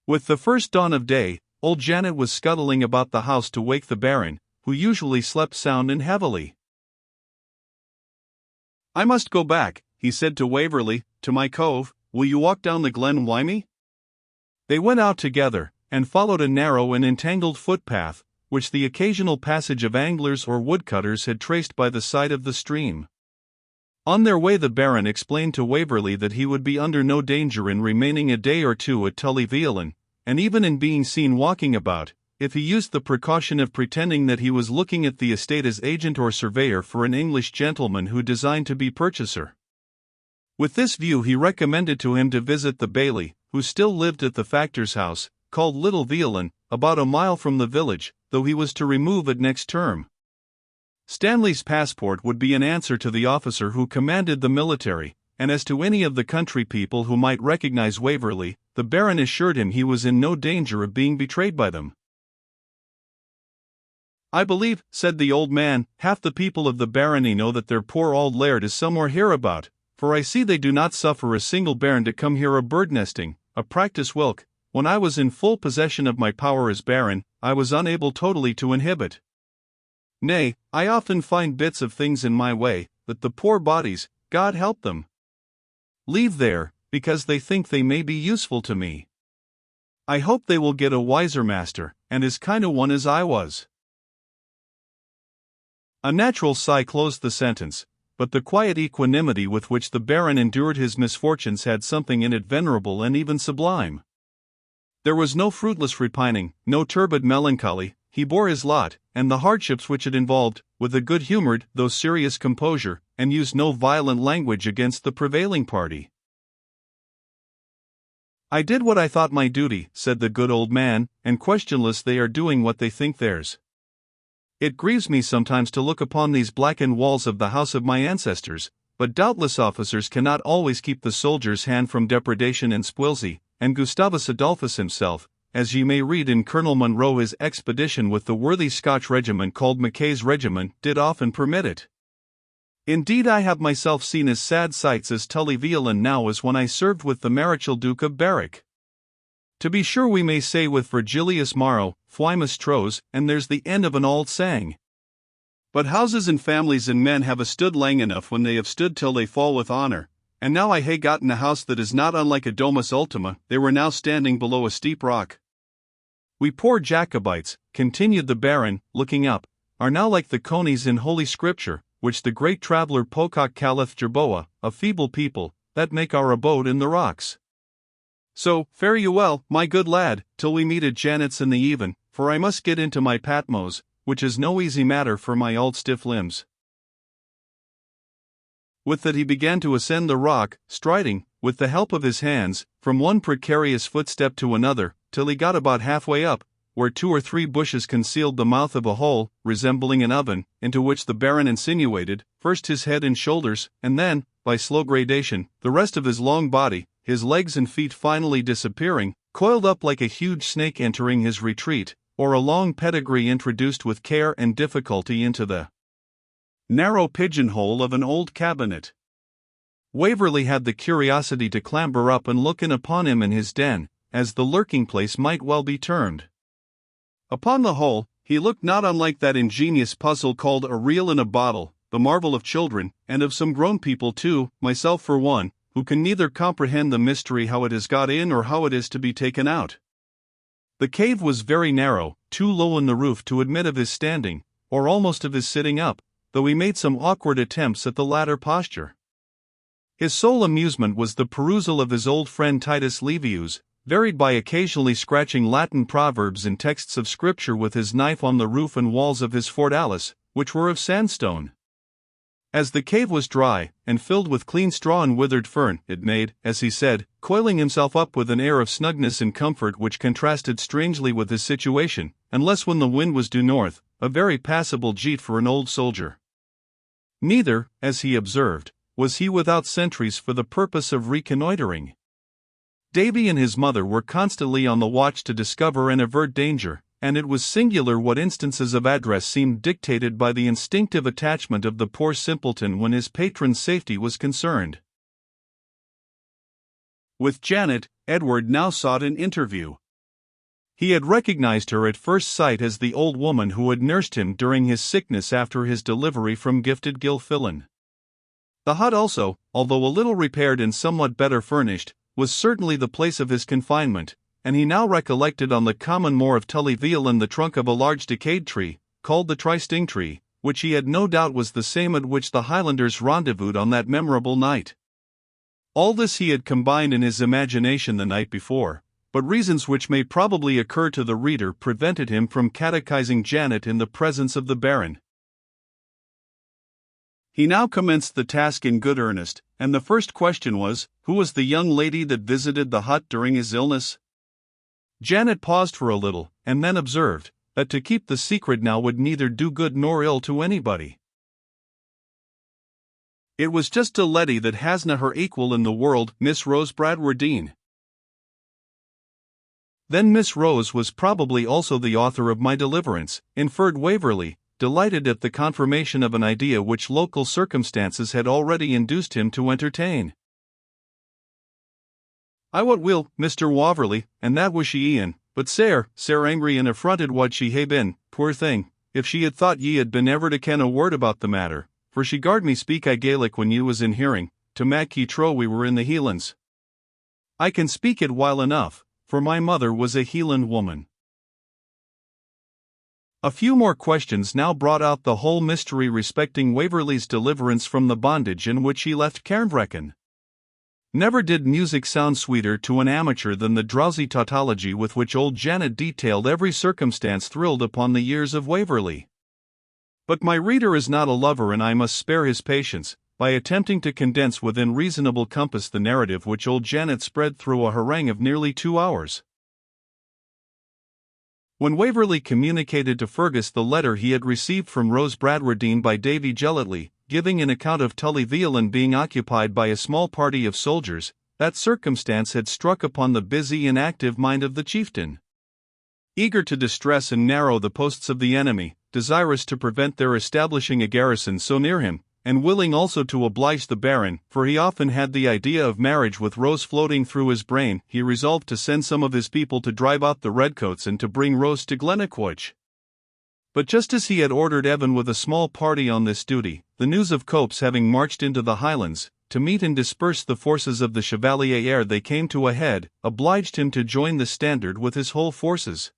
With the first dawn of day, old Janet was scuttling about the house to wake the Baron, who usually slept sound and heavily. "I must go back," he said to Waverley, "to my cove. Will you walk down the glen wi' me?" They went out together, and followed a narrow and entangled footpath, which the occasional passage of anglers or woodcutters had traced by the side of the stream. On their way the Baron explained to Waverley that he would be under no danger in remaining a day or two at Tully Veolan, and even in being seen walking about, if he used the precaution of pretending that he was looking at the estate as agent or surveyor for an English gentleman who designed to be purchaser. With this view he recommended to him to visit the baillie, who still lived at the factor's house, called Little Veolan, about a mile from the village, though he was to remove it next term. Stanley's passport would be an answer to the officer who commanded the military, and as to any of the country people who might recognize Waverley, the Baron assured him he was in no danger of being betrayed by them. "I believe," said the old man, "half the people of the barony know that their poor old laird is somewhere hereabout, for I see they do not suffer a single bairn to come here a bird-nesting, a practice whilk, when I was in full possession of my power as Baron, I was unable totally to inhibit. Nay, I often find bits of things in my way, that the poor bodies, God help them, leave there, because they think they may be useful to me. I hope they will get a wiser master, and as kind a one as I was." A natural sigh closed the sentence, but the quiet equanimity with which the Baron endured his misfortunes had something in it venerable and even sublime. There was no fruitless repining, no turbid melancholy. He bore his lot, and the hardships which it involved, with a good-humored, though serious composure, and used no violent language against the prevailing party. "I did what I thought my duty," said the good old man, "and questionless they are doing what they think theirs. It grieves me sometimes to look upon these blackened walls of the house of my ancestors, but doubtless officers cannot always keep the soldier's hand from depredation and spuilzie, and Gustavus Adolphus himself, as ye may read in Colonel Munro, his expedition with the worthy Scotch regiment called Mackay's regiment, did often permit it. Indeed I have myself seen as sad sights as Tully Veolan now as when I served with the Marichal Duke of Berwick. To be sure we may say with Virgilius Maro, Fuimus Tros, and there's the end of an old saying. But houses and families and men have a stood lang enough when they have stood till they fall with honour, and now I hae gotten a house that is not unlike a domus ultima. They were now standing below a steep rock. We poor Jacobites," continued the Baron, looking up, "are now like the conies in Holy Scripture, which the great traveller Pocock calleth Jerboa, a feeble people, that make our abode in the rocks. So, fare you well, my good lad, till we meet at Janet's in the even, for I must get into my Patmos, which is no easy matter for my old stiff limbs." With that he began to ascend the rock, striding, with the help of his hands, from one precarious footstep to another, till he got about halfway up, where 2 or 3 bushes concealed the mouth of a hole, resembling an oven, into which the Baron insinuated, first his head and shoulders, and then, by slow gradation, the rest of his long body, his legs and feet finally disappearing, coiled up like a huge snake entering his retreat, or a long pedigree introduced with care and difficulty into the narrow pigeonhole of an old cabinet. Waverley had the curiosity to clamber up and look in upon him in his den, as the lurking place might well be termed. Upon the whole, he looked not unlike that ingenious puzzle called a reel in a bottle, the marvel of children, and of some grown people too, myself for one, who can neither comprehend the mystery how it has got in or how it is to be taken out. The cave was very narrow, too low in the roof to admit of his standing, or almost of his sitting up, though he made some awkward attempts at the latter posture. His sole amusement was the perusal of his old friend Titus Livius, varied by occasionally scratching Latin proverbs and texts of Scripture with his knife on the roof and walls of his fortalice, which were of sandstone. As the cave was dry, and filled with clean straw and withered fern, it made, as he said, coiling himself up with an air of snugness and comfort which contrasted strangely with his situation, unless when the wind was due north, a very passable jeet for an old soldier. Neither, as he observed, was he without sentries for the purpose of reconnoitering. Davy and his mother were constantly on the watch to discover and avert danger, and it was singular what instances of address seemed dictated by the instinctive attachment of the poor simpleton when his patron's safety was concerned. With Janet, Edward now sought an interview. He had recognized her at first sight as the old woman who had nursed him during his sickness after his delivery from gifted Gilfillan. The hut also, although a little repaired and somewhat better furnished, was certainly the place of his confinement, and he now recollected on the common moor of Tullyveolan the trunk of a large decayed tree, called the Try-Sting tree, which he had no doubt was the same at which the Highlanders rendezvoused on that memorable night. All this he had combined in his imagination the night before, but reasons which may probably occur to the reader prevented him from catechizing Janet in the presence of the Baron. He now commenced the task in good earnest, and the first question was, who was the young lady that visited the hut during his illness? Janet paused for a little, and then observed, that to keep the secret now would neither do good nor ill to anybody. It was just a leddy that hasna her equal in the world, Miss Rose Bradwardine. Then Miss Rose was probably also the author of my deliverance, inferred Waverley, delighted at the confirmation of an idea which local circumstances had already induced him to entertain. I what will, Mr. Waverley, and that was she e'en, but sair angry and affronted wad she hae been, poor thing, if she had thought ye had been ever to ken a word about the matter, for she garred me speak I Gaelic when ye was in hearing, to mak ye trow we were in the Hielands. I can speak it well enough, for my mother was a Hieland woman. A few more questions now brought out the whole mystery respecting Waverley's deliverance from the bondage in which he left Cairnvreckan. Never did music sound sweeter to an amateur than the drowsy tautology with which old Janet detailed every circumstance thrilled upon the ears of Waverley. But my reader is not a lover, and I must spare his patience, by attempting to condense within reasonable compass the narrative which old Janet spread through a harangue of nearly 2 hours. When Waverley communicated to Fergus the letter he had received from Rose Bradwardine by Davy Gellatley, giving an account of Tullyveolan being occupied by a small party of soldiers, that circumstance had struck upon the busy and active mind of the chieftain. Eager to distress and narrow the posts of the enemy, desirous to prevent their establishing a garrison so near him, and willing also to oblige the Baron, for he often had the idea of marriage with Rose floating through his brain, he resolved to send some of his people to drive out the redcoats and to bring Rose to Glennaquoich. But just as he had ordered Evan with a small party on this duty, the news of Cope's having marched into the Highlands, to meet and disperse the forces of the Chevalier ere they came to a head, obliged him to join the standard with his whole forces.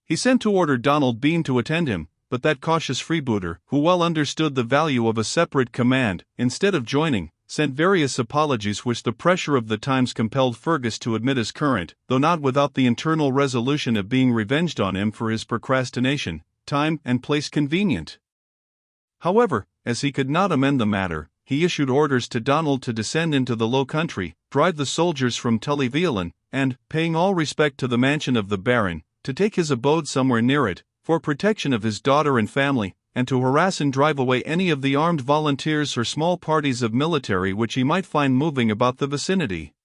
He sent to order Donald Bean to attend him, but that cautious freebooter, who well understood the value of a separate command, instead of joining, sent various apologies which the pressure of the times compelled Fergus to admit as current, though not without the internal resolution of being revenged on him for his procrastination, time and place convenient. However, as he could not amend the matter, he issued orders to Donald to descend into the Low Country, drive the soldiers from Tullyveolan, and, paying all respect to the mansion of the Baron, to take his abode somewhere near it, for protection of his daughter and family, and to harass and drive away any of the armed volunteers or small parties of military which he might find moving about the vicinity.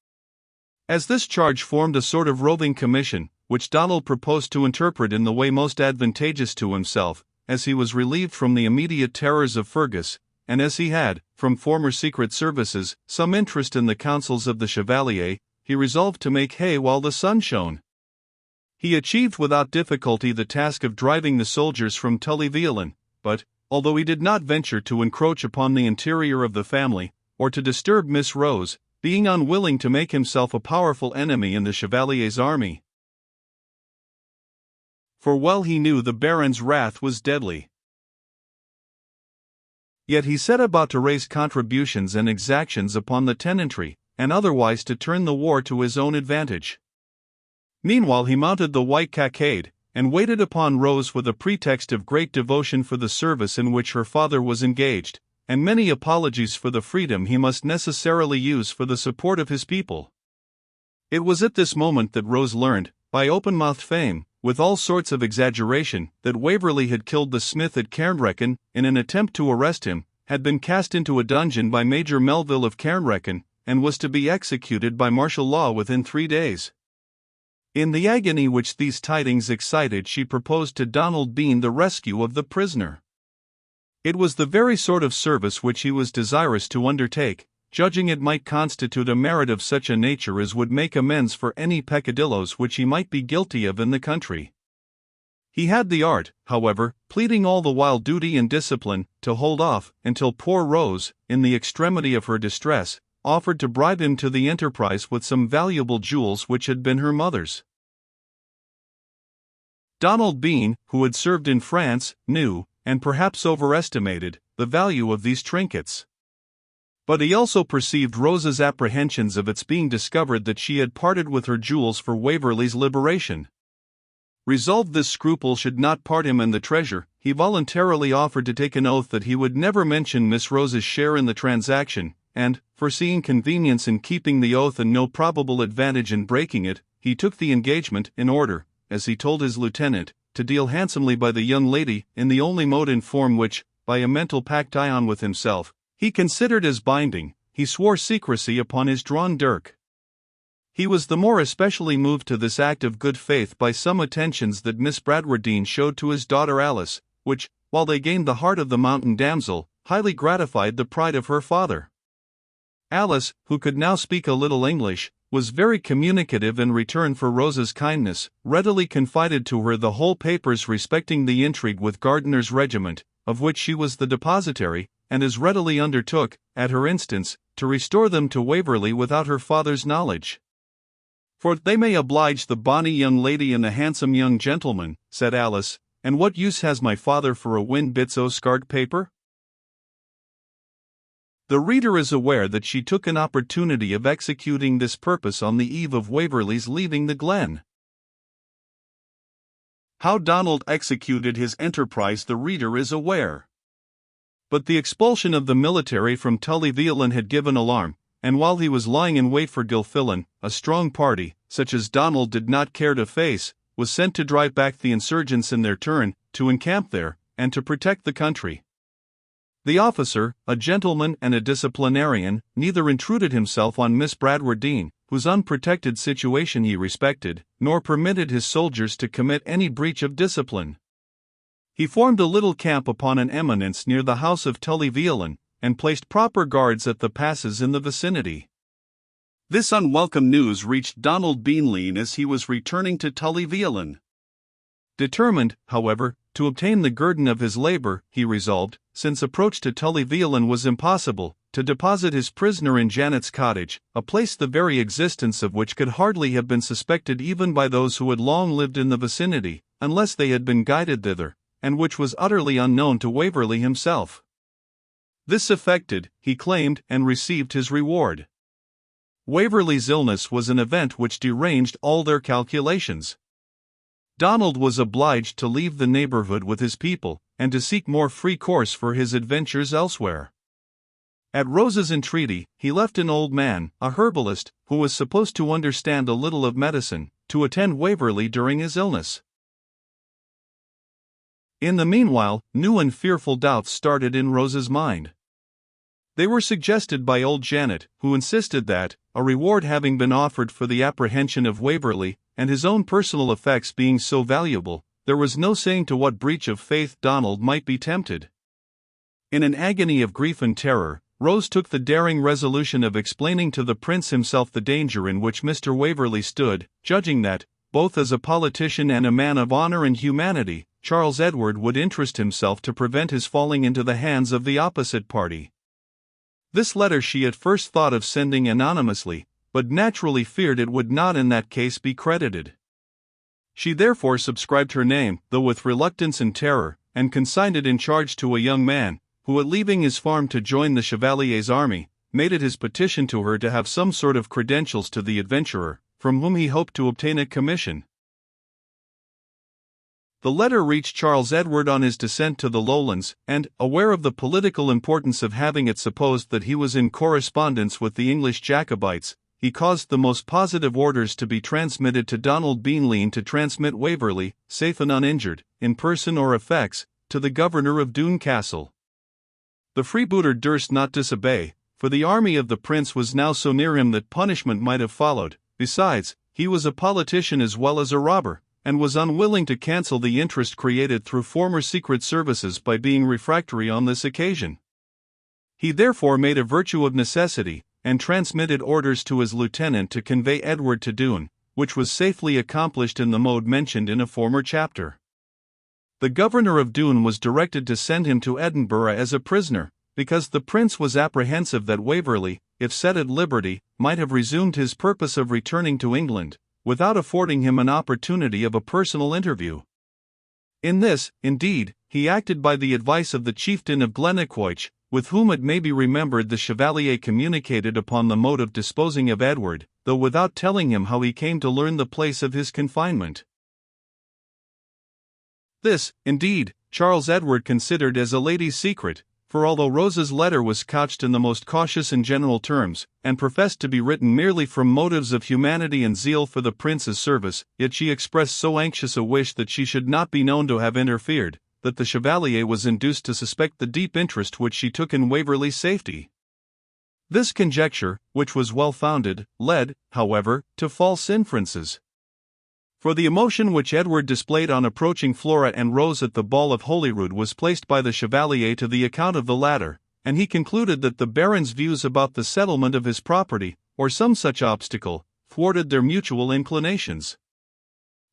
As this charge formed a sort of roving commission, which Donald proposed to interpret in the way most advantageous to himself, as he was relieved from the immediate terrors of Fergus, and as he had, from former secret services, some interest in the counsels of the Chevalier, he resolved to make hay while the sun shone. He achieved without difficulty the task of driving the soldiers from Tullyveolan, but, although he did not venture to encroach upon the interior of the family, or to disturb Miss Rose, being unwilling to make himself a powerful enemy in the Chevalier's army. For well he knew the Baron's wrath was deadly. Yet he set about to raise contributions and exactions upon the tenantry, and otherwise to turn the war to his own advantage. Meanwhile he mounted the white cockade, and waited upon Rose with a pretext of great devotion for the service in which her father was engaged, and many apologies for the freedom he must necessarily use for the support of his people. It was at this moment that Rose learned, by open-mouthed fame, with all sorts of exaggeration, that Waverley had killed the smith at Cairnvreckan, in an attempt to arrest him, had been cast into a dungeon by Major Melville of Cairnvreckan, and was to be executed by martial law within 3 days. In the agony which these tidings excited, she proposed to Donald Bean the rescue of the prisoner. It was the very sort of service which he was desirous to undertake, judging it might constitute a merit of such a nature as would make amends for any peccadilloes which he might be guilty of in the country. He had the art, however, pleading all the while duty and discipline, to hold off, until poor Rose, in the extremity of her distress, offered to bribe him to the enterprise with some valuable jewels which had been her mother's. Donald Bean, who had served in France, knew, and perhaps overestimated, the value of these trinkets. But he also perceived Rose's apprehensions of its being discovered that she had parted with her jewels for Waverley's liberation. Resolved this scruple should not part him and the treasure, he voluntarily offered to take an oath that he would never mention Miss Rose's share in the transaction, and, foreseeing convenience in keeping the oath and no probable advantage in breaking it, he took the engagement in order, as he told his lieutenant, to deal handsomely by the young lady in the only mode and form which, by a mental pact on with himself, he considered as binding. He swore secrecy upon his drawn dirk. He was the more especially moved to this act of good faith by some attentions that Miss Bradwardine showed to his daughter Alice, which, while they gained the heart of the mountain damsel, highly gratified the pride of her father. Alice, who could now speak a little English, was very communicative in return for Rose's kindness, readily confided to her the whole papers respecting the intrigue with Gardiner's regiment, of which she was the depositary, and as readily undertook, at her instance, to restore them to Waverley without her father's knowledge. "For they may oblige the bonny young lady and the handsome young gentleman," said Alice, "and what use has my father for a wind bits o' scarred paper?" The reader is aware that she took an opportunity of executing this purpose on the eve of Waverley's leaving the glen. How Donald executed his enterprise the reader is aware. But the expulsion of the military from Tully Veolan had given alarm, and while he was lying in wait for Gilfillan, a strong party, such as Donald did not care to face, was sent to drive back the insurgents in their turn, to encamp there, and to protect the country. The officer, a gentleman and a disciplinarian, neither intruded himself on Miss Bradwardine, whose unprotected situation he respected, nor permitted his soldiers to commit any breach of discipline. He formed a little camp upon an eminence near the house of Tully Veolan, and placed proper guards at the passes in the vicinity. This unwelcome news reached Donald Beanleen as he was returning to Tully Veolan. Determined, however, to obtain the guerdon of his labour, he resolved, since approach to Tully Veolan was impossible, to deposit his prisoner in Janet's cottage, a place the very existence of which could hardly have been suspected even by those who had long lived in the vicinity, unless they had been guided thither, and which was utterly unknown to Waverley himself. This effected, he claimed and received his reward. Waverley's illness was an event which deranged all their calculations. Donald was obliged to leave the neighbourhood with his people, and to seek more free course for his adventures elsewhere. At Rose's entreaty, he left an old man, a herbalist, who was supposed to understand a little of medicine, to attend Waverley during his illness. In the meanwhile, new and fearful doubts started in Rose's mind. They were suggested by old Janet, who insisted that, a reward having been offered for the apprehension of Waverley, and his own personal effects being so valuable, there was no saying to what breach of faith Donald might be tempted. In an agony of grief and terror, Rose took the daring resolution of explaining to the prince himself the danger in which Mr. Waverley stood, judging that, both as a politician and a man of honour and humanity, Charles Edward would interest himself to prevent his falling into the hands of the opposite party. This letter she at first thought of sending anonymously, but naturally feared it would not in that case be credited. She therefore subscribed her name, though with reluctance and terror, and consigned it in charge to a young man, who at leaving his farm to join the Chevalier's army, made it his petition to her to have some sort of credentials to the adventurer, from whom he hoped to obtain a commission. The letter reached Charles Edward on his descent to the Lowlands, and, aware of the political importance of having it supposed that he was in correspondence with the English Jacobites, he caused the most positive orders to be transmitted to Donald Beanleen to transmit Waverley, safe and uninjured, in person or effects, to the governor of Doune Castle. The freebooter durst not disobey, for the army of the prince was now so near him that punishment might have followed. Besides, he was a politician as well as a robber, and was unwilling to cancel the interest created through former secret services by being refractory on this occasion. He therefore made a virtue of necessity, and transmitted orders to his lieutenant to convey Edward to Doune, which was safely accomplished in the mode mentioned in a former chapter. The governor of Doune was directed to send him to Edinburgh as a prisoner, because the prince was apprehensive that Waverley, if set at liberty, might have resumed his purpose of returning to England, without affording him an opportunity of a personal interview. In this, indeed, he acted by the advice of the chieftain of Glennaquoich, with whom it may be remembered the Chevalier communicated upon the mode of disposing of Edward, though without telling him how he came to learn the place of his confinement. This, indeed, Charles Edward considered as a lady's secret, for although Rose's letter was couched in the most cautious and general terms, and professed to be written merely from motives of humanity and zeal for the prince's service, yet she expressed so anxious a wish that she should not be known to have interfered, that the Chevalier was induced to suspect the deep interest which she took in Waverley's safety. This conjecture, which was well founded, led, however, to false inferences. For the emotion which Edward displayed on approaching Flora and Rose at the ball of Holyrood was placed by the Chevalier to the account of the latter, and he concluded that the Baron's views about the settlement of his property, or some such obstacle, thwarted their mutual inclinations.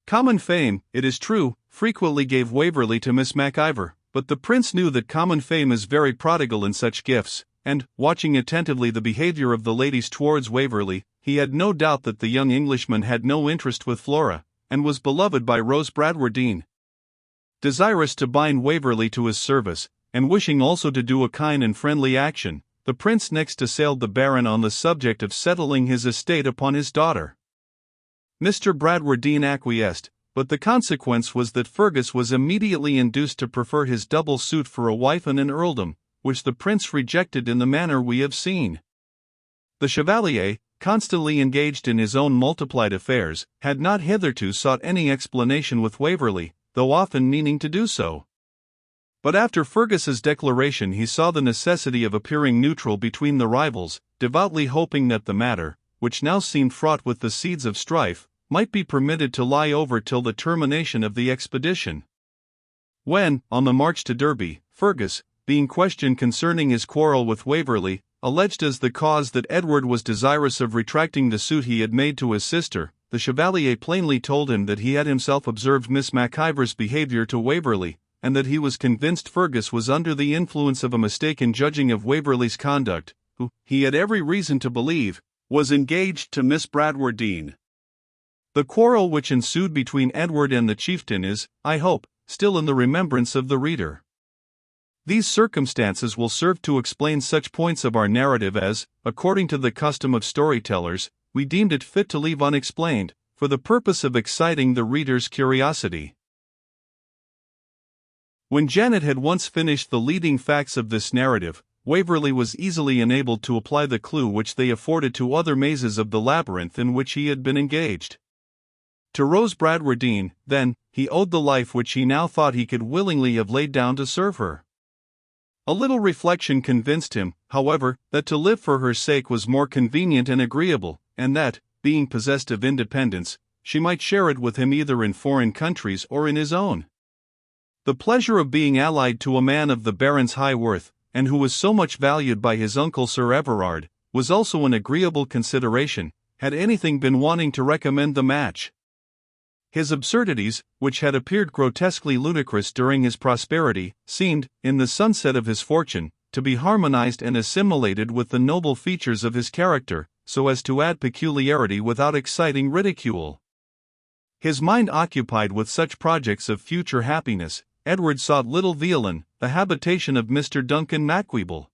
Common fame, it is true, frequently gave Waverley to Miss MacIver, but the prince knew that common fame is very prodigal in such gifts, and, watching attentively the behaviour of the ladies towards Waverley, he had no doubt that the young Englishman had no interest with Flora, and was beloved by Rose Bradwardine. Desirous to bind Waverley to his service, and wishing also to do a kind and friendly action, the prince next assailed the Baron on the subject of settling his estate upon his daughter. Mr. Bradwardine acquiesced, but the consequence was that Fergus was immediately induced to prefer his double suit for a wife and an earldom, which the prince rejected in the manner we have seen. The Chevalier, constantly engaged in his own multiplied affairs, had not hitherto sought any explanation with Waverley, though often meaning to do so. But after Fergus's declaration he saw the necessity of appearing neutral between the rivals, devoutly hoping that the matter, which now seemed fraught with the seeds of strife, might be permitted to lie over till the termination of the expedition. When, on the march to Derby, Fergus, being questioned concerning his quarrel with Waverley, alleged as the cause that Edward was desirous of retracting the suit he had made to his sister, the Chevalier plainly told him that he had himself observed Miss MacIver's behaviour to Waverley, and that he was convinced Fergus was under the influence of a mistake in judging of Waverley's conduct, who, he had every reason to believe, was engaged to Miss Bradwardine. The quarrel which ensued between Edward and the chieftain is, I hope, still in the remembrance of the reader. These circumstances will serve to explain such points of our narrative as, according to the custom of storytellers, we deemed it fit to leave unexplained, for the purpose of exciting the reader's curiosity. When Janet had once finished the leading facts of this narrative, Waverley was easily enabled to apply the clue which they afforded to other mazes of the labyrinth in which he had been engaged. To Rose Bradwardine, then, he owed the life which he now thought he could willingly have laid down to serve her. A little reflection convinced him, however, that to live for her sake was more convenient and agreeable, and that, being possessed of independence, she might share it with him either in foreign countries or in his own. The pleasure of being allied to a man of the Baron's high worth, and who was so much valued by his uncle Sir Everard, was also an agreeable consideration, had anything been wanting to recommend the match. His absurdities, which had appeared grotesquely ludicrous during his prosperity, seemed, in the sunset of his fortune, to be harmonized and assimilated with the noble features of his character, so as to add peculiarity without exciting ridicule. His mind occupied with such projects of future happiness, Edward sought Little Veolan, the habitation of Mr. Duncan Macwheeble.